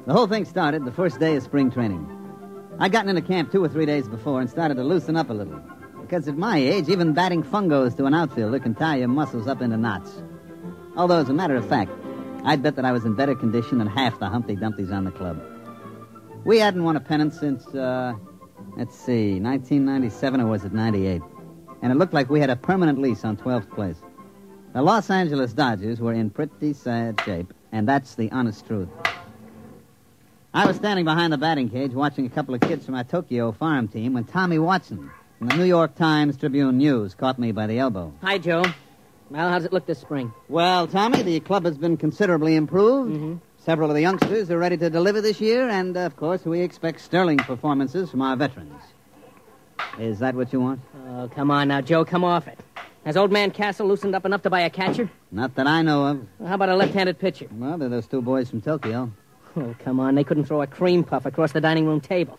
The whole thing started the first day of spring training. I'd gotten into camp 2 or 3 days before and started to loosen up a little. Because at my age, even batting fungos to an outfielder can tie your muscles up into knots. Although, as a matter of fact, I'd bet that I was in better condition than half the Humpty Dumptys on the club. We hadn't won a pennant since, 1997 or was it 98? And it looked like we had a permanent lease on 12th place. The Los Angeles Dodgers were in pretty sad shape, and that's the honest truth. I was standing behind the batting cage watching a couple of kids from our Tokyo farm team when Tommy Watson from the New York Times Tribune News caught me by the elbow. Hi, Joe. Well, how's it look this spring? Well, Tommy, the club has been considerably improved. Mm-hmm. Several of the youngsters are ready to deliver this year, and, of course, we expect sterling performances from our veterans. Is that what you want? Oh, come on now, Joe, come off it. Has old man Castle loosened up enough to buy a catcher? Not that I know of. Well, how about a left-handed pitcher? Well, they're those 2 boys from Tokyo. Oh, come on, they couldn't throw a cream puff across the dining room table.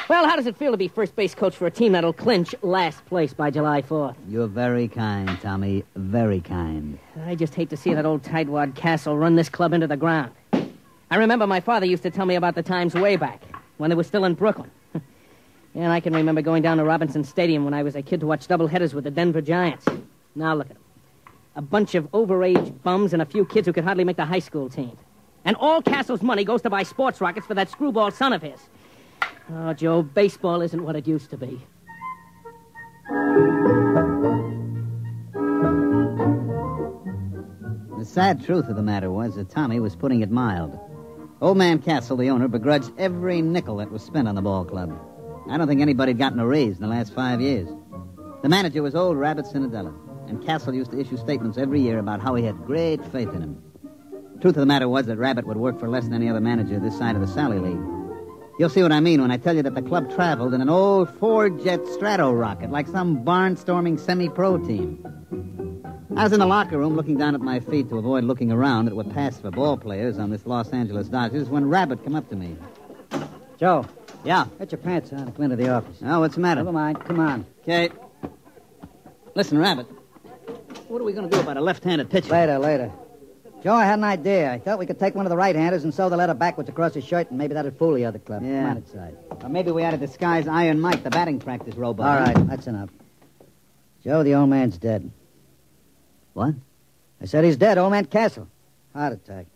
Well, how does it feel to be first base coach for a team that'll clinch last place by July 4th? You're very kind, Tommy. Very kind. I just hate to see that old tightwad Castle run this club into the ground. I remember my father used to tell me about the times way back, when they were still in Brooklyn. And I can remember going down to Robinson Stadium when I was a kid to watch doubleheaders with the Denver Giants. Now look at them. A bunch of overage bums and a few kids who could hardly make the high school team. And all Castle's money goes to buy sports rockets for that screwball son of his. Oh, Joe, baseball isn't what it used to be. The sad truth of the matter was that Tommy was putting it mild. Old man Castle, the owner, begrudged every nickel that was spent on the ball club. I don't think anybody had gotten a raise in the last 5 years. The manager was old Rabbit Cinderella, and Castle used to issue statements every year about how he had great faith in him. Truth of the matter was that Rabbit would work for less than any other manager this side of the Sally League. You'll see what I mean when I tell you that the club traveled in an old Ford-jet Strato rocket like some barnstorming semi-pro team. I was in the locker room looking down at my feet to avoid looking around at what passed for ball players on this Los Angeles Dodgers when Rabbit came up to me. Joe. Yeah? Get your pants on and come into the office. Oh, what's the matter? Never mind. Come on. Okay. Listen, Rabbit, what are we going to do about a left-handed pitcher? Later. Joe, I had an idea. I thought we could take one of the right-handers and sew the letter backwards across his shirt, and maybe that'd fool the other club. Yeah. Come on inside. Or maybe we ought to disguise Iron Mike, the batting practice robot. All right, that's enough. Joe, the old man's dead. What? I said he's dead, old man Castle. Heart attack.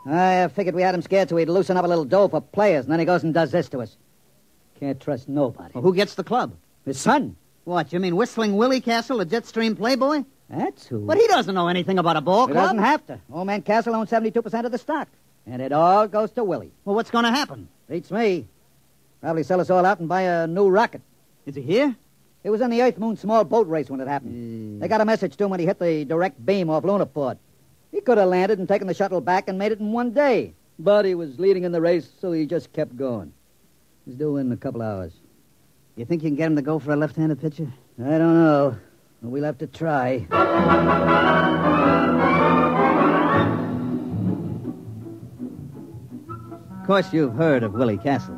I figured we had him scared so he'd loosen up a little dough for players, and then he goes and does this to us. Can't trust nobody. Well, who gets the club? His son. What, you mean Whistling Willie Castle, a Jetstream playboy? That's who. But he doesn't know anything about a ball He club. doesn't have to. Old man Castle owns 72% of the stock. And it all goes to Willie. Well, what's going to happen? Beats me. Probably sell us all out and buy a new rocket. Is he here? It was in the Earth-Moon small boat race when it happened. They got a message to him when he hit the direct beam off Lunaport. He could have landed and taken the shuttle back and made it in one day. But he was leading in the race, so he just kept going. He's due in a couple hours. You think you can get him to go for a left-handed pitcher? I don't know. We'll have to try. Of course, you've heard of Willie Castle.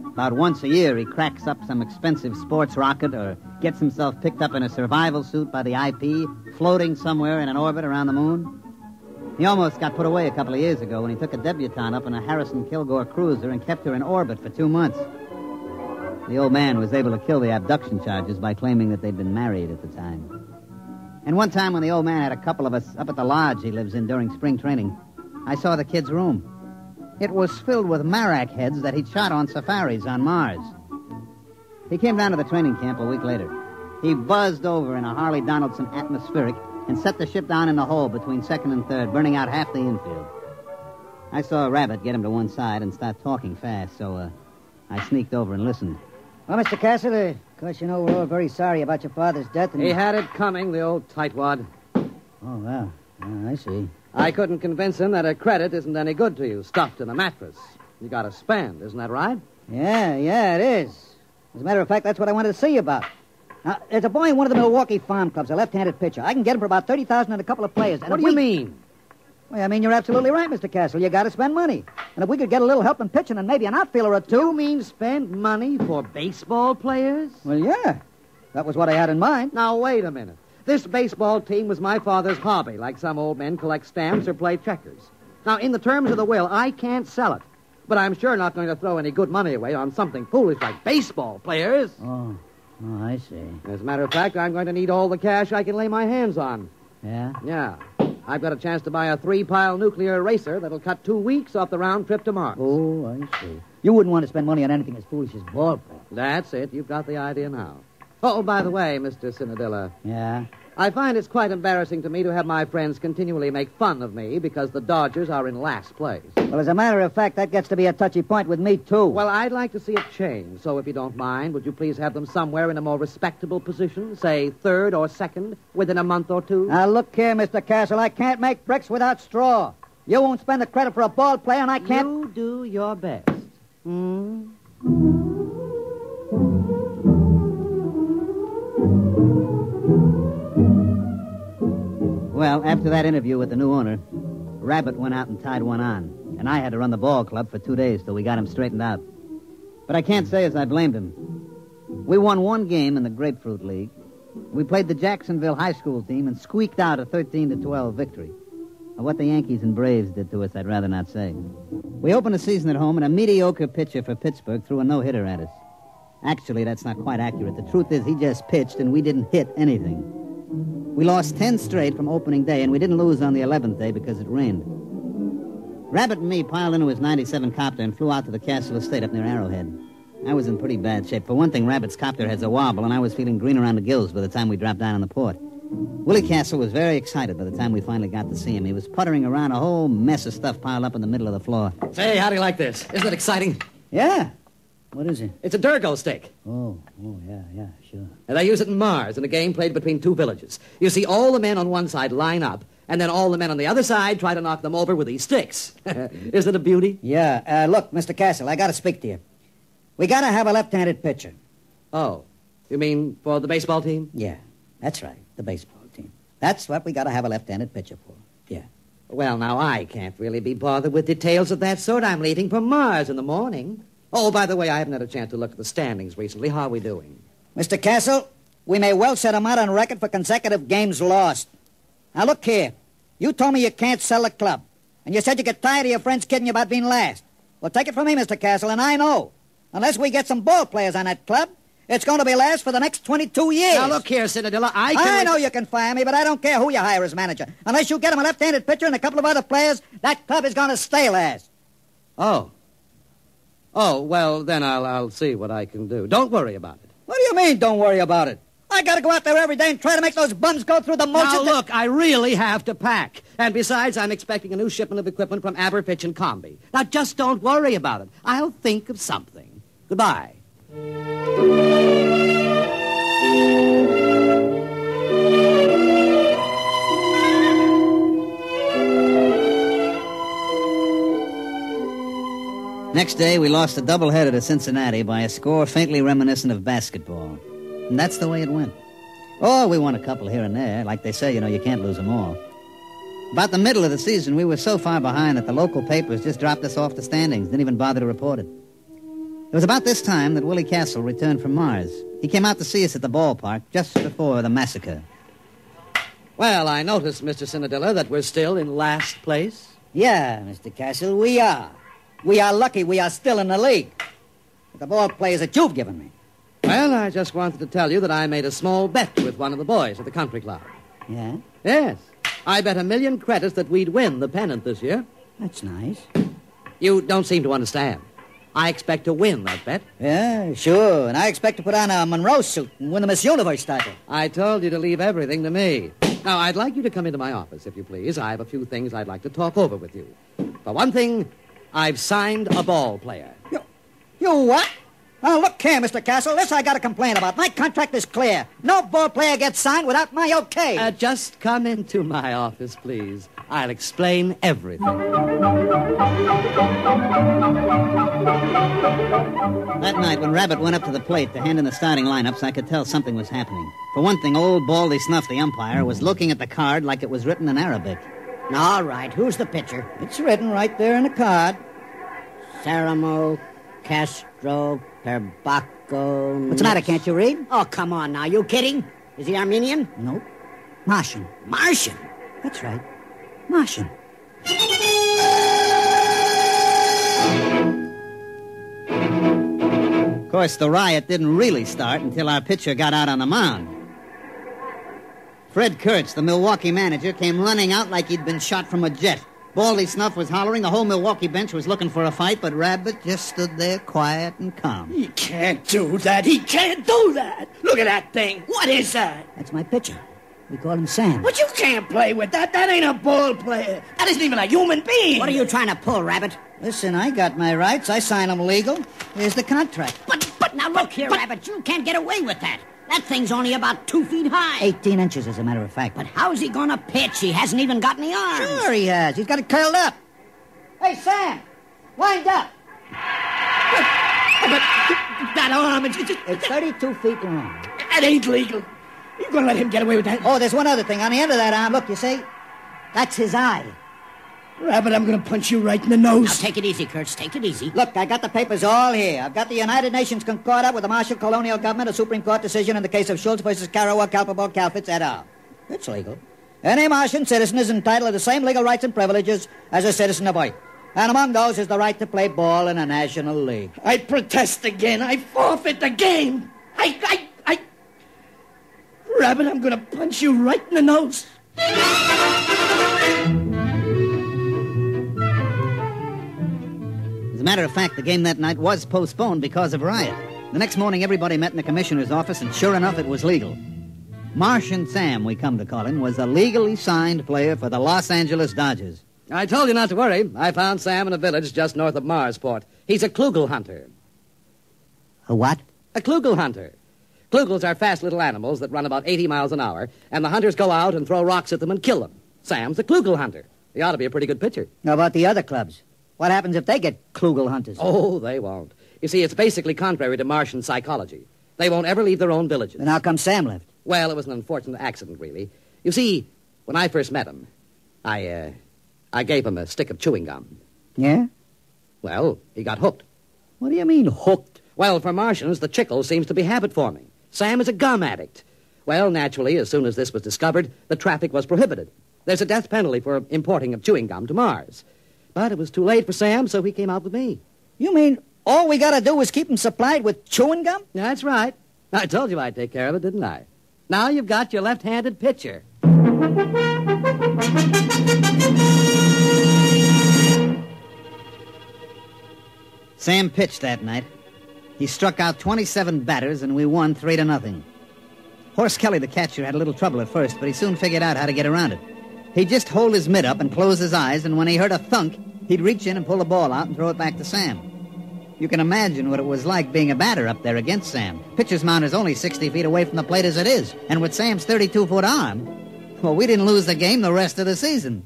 About once a year, he cracks up some expensive sports rocket or gets himself picked up in a survival suit by the IP, floating somewhere in an orbit around the moon. He almost got put away a couple of years ago when he took a debutante up in a Harrison Kilgore cruiser and kept her in orbit for 2 months. The old man was able to kill the abduction charges by claiming that they'd been married at the time. And one time when the old man had a couple of us up at the lodge he lives in during spring training, I saw the kid's room. It was filled with marak heads that he'd shot on safaris on Mars. He came down to the training camp a week later. He buzzed over in a Harley Donaldson atmospheric and set the ship down in the hole between second and third, burning out half the infield. I saw a Rabbit get him to one side and start talking fast, so I sneaked over and listened. Well, Mr. Castle, of course, you know we're all very sorry about your father's death. And He had it coming, the old tightwad. Oh, well, I see. I couldn't convince him that a credit isn't any good to you, stuffed in a mattress. You got to spend, isn't that right? Yeah, it is. As a matter of fact, that's what I wanted to see you about. Now, there's a boy in one of the Milwaukee farm clubs, a left-handed pitcher. I can get him for about $30,000 and a couple of players. And What do you mean? Well, I mean, you're absolutely right, Mr. Castle. You got to spend money. And if we could get a little help in pitching and maybe an outfielder or two... You mean spend money for baseball players? Well, yeah. That was what I had in mind. Now, wait a minute. This baseball team was my father's hobby, like some old men collect stamps or play checkers. Now, in the terms of the will, I can't sell it. But I'm sure not going to throw any good money away on something foolish like baseball players. Oh, I see. As a matter of fact, I'm going to need all the cash I can lay my hands on. Yeah? Yeah. I've got a chance to buy a 3-pile nuclear eraser that'll cut 2 weeks off the round trip to Mars. Oh, I see. You wouldn't want to spend money on anything as foolish as ball play. That's it. You've got the idea now. Oh, by the way, Mr. Cinadilla. Yeah? I find it's quite embarrassing to me to have my friends continually make fun of me because the Dodgers are in last place. Well, as a matter of fact, that gets to be a touchy point with me, too. Well, I'd like to see it change, so if you don't mind, would you please have them somewhere in a more respectable position, say third or second, within a month or two? Now, look here, Mr. Castle. I can't make bricks without straw. You won't spend the credit for a ball player, and I can't... You do your best. Hmm? Well, after that interview with the new owner, Rabbit went out and tied one on, and I had to run the ball club for 2 days till we got him straightened out. But I can't say as I blamed him. We won 1 game in the Grapefruit League. We played the Jacksonville high school team and squeaked out a 13-12 victory. What the Yankees and Braves did to us, I'd rather not say. We opened the season at home, and a mediocre pitcher for Pittsburgh threw a no-hitter at us. Actually, that's not quite accurate. The truth is he just pitched, and we didn't hit anything. We lost 10 straight from opening day, and we didn't lose on the 11th day because it rained. Rabbit and me piled into his 97 copter and flew out to the Castle Estate up near Arrowhead. I was in pretty bad shape. For one thing, Rabbit's copter has a wobble, and I was feeling green around the gills by the time we dropped down on the port. Willie Castle was very excited by the time we finally got to see him. He was puttering around a whole mess of stuff piled up in the middle of the floor. Say, how do you like this? Isn't it exciting? Yeah. What is it? It's a Durgo stick. Oh, yeah, sure. And they use it in Mars in a game played between 2 villages. You see, all the men on one side line up, and then all the men on the other side try to knock them over with these sticks. Isn't it a beauty? Yeah. Look, Mr. Castle, I got to speak to you. We got to have a left-handed pitcher. Oh, you mean for the baseball team? Yeah, that's right, the baseball team. That's what we got to have a left-handed pitcher for. Yeah. Well, now, I can't really be bothered with details of that sort. I'm leaving for Mars in the morning. Oh, by the way, I haven't had a chance to look at the standings recently. How are we doing? Mr. Castle, we may well set him out on record for consecutive games lost. Now, look here. You told me you can't sell the club. And you said you get tired of your friends kidding you about being last. Well, take it from me, Mr. Castle, and I know. Unless we get some ball players on that club, it's going to be last for the next 22 years. Now, look here, Cinadilla, I know you can fire me, but I don't care who you hire as manager. Unless you get him a left-handed pitcher and a couple of other players, that club is going to stay last. Oh, well, then I'll see what I can do. Don't worry about it. What do you mean, don't worry about it? I got to go out there every day and try to make those bums go through the motions. Now, look, I really have to pack. And besides, I'm expecting a new shipment of equipment from Aberfitch and Comby. Now, just don't worry about it. I'll think of something. Goodbye. Next day, we lost a doubleheader to Cincinnati by a score faintly reminiscent of basketball. And that's the way it went. Oh, we won a couple here and there. Like they say, you can't lose them all. About the middle of the season, we were so far behind that the local papers just dropped us off the standings, didn't even bother to report it. It was about this time that Willie Castle returned from Mars. He came out to see us at the ballpark just before the massacre. Well, I noticed, Mr. Cinadilla, that we're still in last place. Yeah, Mr. Castle, we are. We are lucky we are still in the league. With the ball players that you've given me. Well, I just wanted to tell you that I made a small bet with one of the boys at the country club. Yeah? Yes. I bet 1,000,000 credits that we'd win the pennant this year. That's nice. You don't seem to understand. I expect to win that bet. Yeah, sure. And I expect to put on a Monroe suit and win the Miss Universe title. I told you to leave everything to me. Now, I'd like you to come into my office, if you please. I have a few things I'd like to talk over with you. For one thing, I've signed a ball player. You what? Oh, look here, Mr. Castle. This I got to complain about. My contract is clear. No ball player gets signed without my okay. Just come into my office, please. I'll explain everything. That night, when Rabbit went up to the plate to hand in the starting lineups, I could tell something was happening. For one thing, old Baldy Snuff, the umpire, was looking at the card like it was written in Arabic. All right, who's the pitcher? It's written right there in the card. Ceramo, Castro, Perbacco... What's the matter, can't you read? Oh, come on now. You kidding? Is he Armenian? Nope. Martian. Martian? That's right. Martian. Of course, the riot didn't really start until our pitcher got out on the mound. Fred Kurtz, the Milwaukee manager, came running out like he'd been shot from a jet. Baldy Snuff was hollering. The whole Milwaukee bench was looking for a fight, but Rabbit just stood there quiet and calm. He can't do that. He can't do that. Look at that thing. What is that? That's my pitcher. We call him Sam. But you can't play with that. That ain't a ball player. That isn't even a human being. What are you trying to pull, Rabbit? Listen, I got my rights. I signed them legal. Here's the contract. But now look here, Rabbit. You can't get away with that. That thing's only about 2 feet high. 18 inches, as a matter of fact. But how's he gonna pitch? He hasn't even got any arms. Sure he has. He's got it curled up. Hey, Sam, wind up. But that arm, it's 32 feet long. that ain't legal. You gonna let him get away with that? Oh, there's one other thing. On the end of that arm, look, you see? That's his eye. Rabbit, I'm gonna punch you right in the Now nose. take it easy, Kurtz. Take it easy. Look, I got the papers all here. I've got the United Nations Concordat with the Marshall Colonial Government, a Supreme Court decision in the case of Schultz versus Karawa, Kalpabo, Calfitz, et al. It's legal. Any Martian citizen is entitled to the same legal rights and privileges as a citizen of Earth. And among those is the right to play ball in a national league. I protest again. I forfeit the game. Rabbit, I'm gonna punch you right in the nose. As a matter of fact, the game that night was postponed because of riot. The next morning, everybody met in the commissioner's office, and sure enough, it was legal. Martian Sam, we come to call him, was a legally signed player for the Los Angeles Dodgers. I told you not to worry. I found Sam in a village just north of Marsport. He's a klugel hunter. A what? A klugel hunter. Klugels are fast little animals that run about 80 miles an hour, and the hunters go out and throw rocks at them and kill them. Sam's a klugel hunter. He ought to be a pretty good pitcher. How about the other clubs? What happens if they get klugel hunters? Oh, they won't. You see, it's basically contrary to Martian psychology. They won't ever leave their own villages. Then how come Sam left? Well, it was an unfortunate accident, really. You see, when I first met him, I gave him a stick of chewing gum. Yeah? Well, he got hooked. What do you mean, hooked? Well, for Martians, the chicle seems to be habit forming. Sam is a gum addict. Well, naturally, as soon as this was discovered, the traffic was prohibited. There's a death penalty for importing of chewing gum to Mars. But it was too late for Sam, so he came out with me. You mean all we gotta do is keep him supplied with chewing gum? That's right. I told you I'd take care of it, didn't I? Now you've got your left-handed pitcher. Sam pitched that night. He struck out 27 batters, and we won 3-0. Horace Kelly, the catcher, had a little trouble at first, but he soon figured out how to get around it. He'd just hold his mitt up and close his eyes, and when he heard a thunk, he'd reach in and pull the ball out and throw it back to Sam. You can imagine what it was like being a batter up there against Sam. Pitcher's mound is only 60 feet away from the plate as it is, and with Sam's 32-foot arm, well, we didn't lose the game the rest of the season.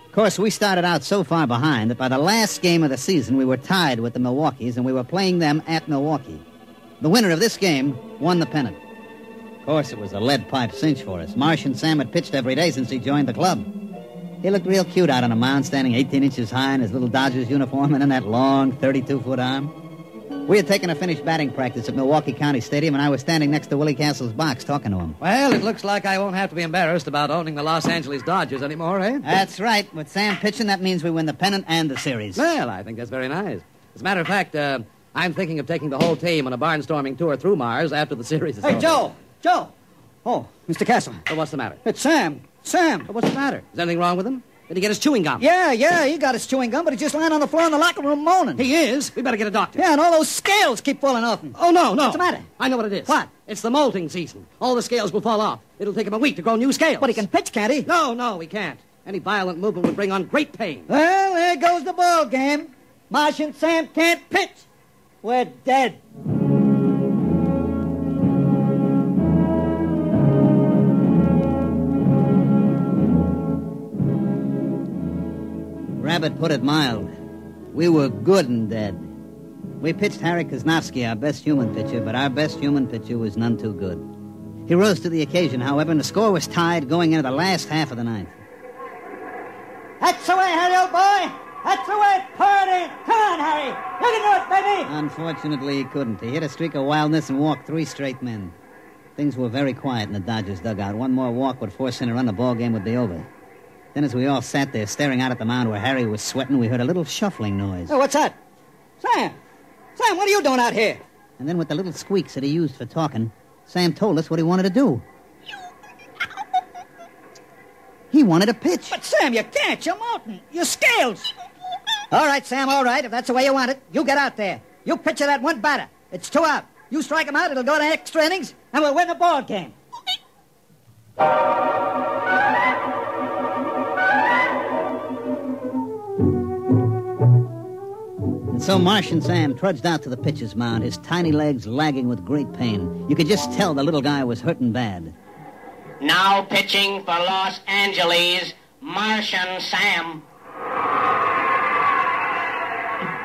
Of course, we started out so far behind that by the last game of the season, we were tied with the Milwaukees, and we were playing them at Milwaukee. The winner of this game won the pennant. Of course, it was a lead pipe cinch for us. Martian Sam had pitched every day since he joined the club. He looked real cute out on a mound, standing 18 inches high in his little Dodgers uniform and in that long 32-foot arm. We had taken a finished batting practice at Milwaukee County Stadium, and I was standing next to Willie Castle's box talking to him. Well, it looks like I won't have to be embarrassed about owning the Los Angeles Dodgers anymore, eh? That's right. With Sam pitching, that means we win the pennant and the series. Well, I think that's very nice. As a matter of fact, I'm thinking of taking the whole team on a barnstorming tour through Mars after the series is over. Hey, Joe! Oh, Mr. Castle. Oh, what's the matter? It's Sam. Oh, what's the matter? Is anything wrong with him? Did he get his chewing gum? Yeah, he got his chewing gum, but he's just lying on the floor in the locker room moaning. He is? We better get a doctor. Yeah, and all those scales keep falling off him. Oh, no. What's the matter? I know what it is. What? It's the molting season. All the scales will fall off. It'll take him a week to grow new scales. But he can pitch, can't he? No, he can't. Any violent movement would bring on great pain. Well, there goes the ball game. Martian Sam can't pitch. We're dead. Rabbit put it mild. We were good and dead. We pitched Harry Kosnowski, our best human pitcher, but our best human pitcher was none too good. He rose to the occasion, however, and the score was tied going into the last half of the ninth. That's the way, Harry, old boy. That's the way, party! Come on, Harry! You can do it, baby! Unfortunately, he couldn't. He hit a streak of wildness and walked 3 straight men. Things were very quiet in the Dodgers' dugout. One more walk would force in a run, the ball game would be over. Then as we all sat there staring out at the mound where Harry was sweating, we heard a little shuffling noise. Oh, what's that? Sam! Sam, what are you doing out here? And then with the little squeaks that he used for talking, Sam told us what he wanted to do. He wanted to pitch. But, Sam, you can't. You're molten. Your scales. All right, Sam, all right. If that's the way you want it, you get out there. You pitch that one batter. It's 2 out. You strike him out, it'll go to extra innings, and we'll win the ball game. And so Martian Sam trudged out to the pitcher's mound, his tiny legs lagging with great pain. You could just tell the little guy was hurting bad. Now pitching for Los Angeles, Martian Sam.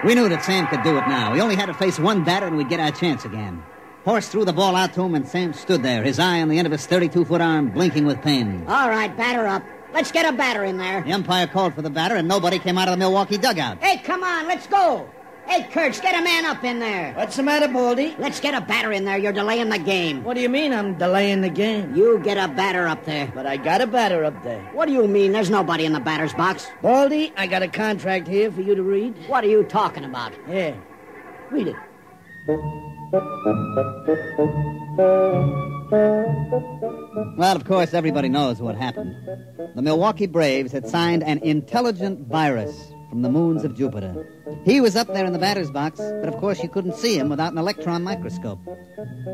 We knew that Sam could do it now. We only had to face one batter and we'd get our chance again. Horse threw the ball out to him and Sam stood there, his eye on the end of his 32-foot arm, blinking with pain. All right, batter up. Let's get a batter in there. The umpire called for the batter and nobody came out of the Milwaukee dugout. Hey, come on, let's go. Hey, Kurtz, get a man up in there. What's the matter, Baldy? Let's get a batter in there. You're delaying the game. What do you mean I'm delaying the game? You get a batter up there. But I got a batter up there. What do you mean? There's nobody in the batter's box. Baldy, I got a contract here for you to read. What are you talking about? Yeah. Read it. Well, of course, everybody knows what happened. The Milwaukee Braves had signed an intelligent virus from the moons of Jupiter. He was up there in the batter's box, but of course you couldn't see him without an electron microscope.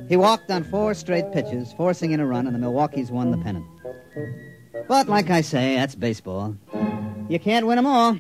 He walked on 4 straight pitches, forcing in a run, and the Milwaukee's won the pennant. But like I say, that's baseball. You can't win them all.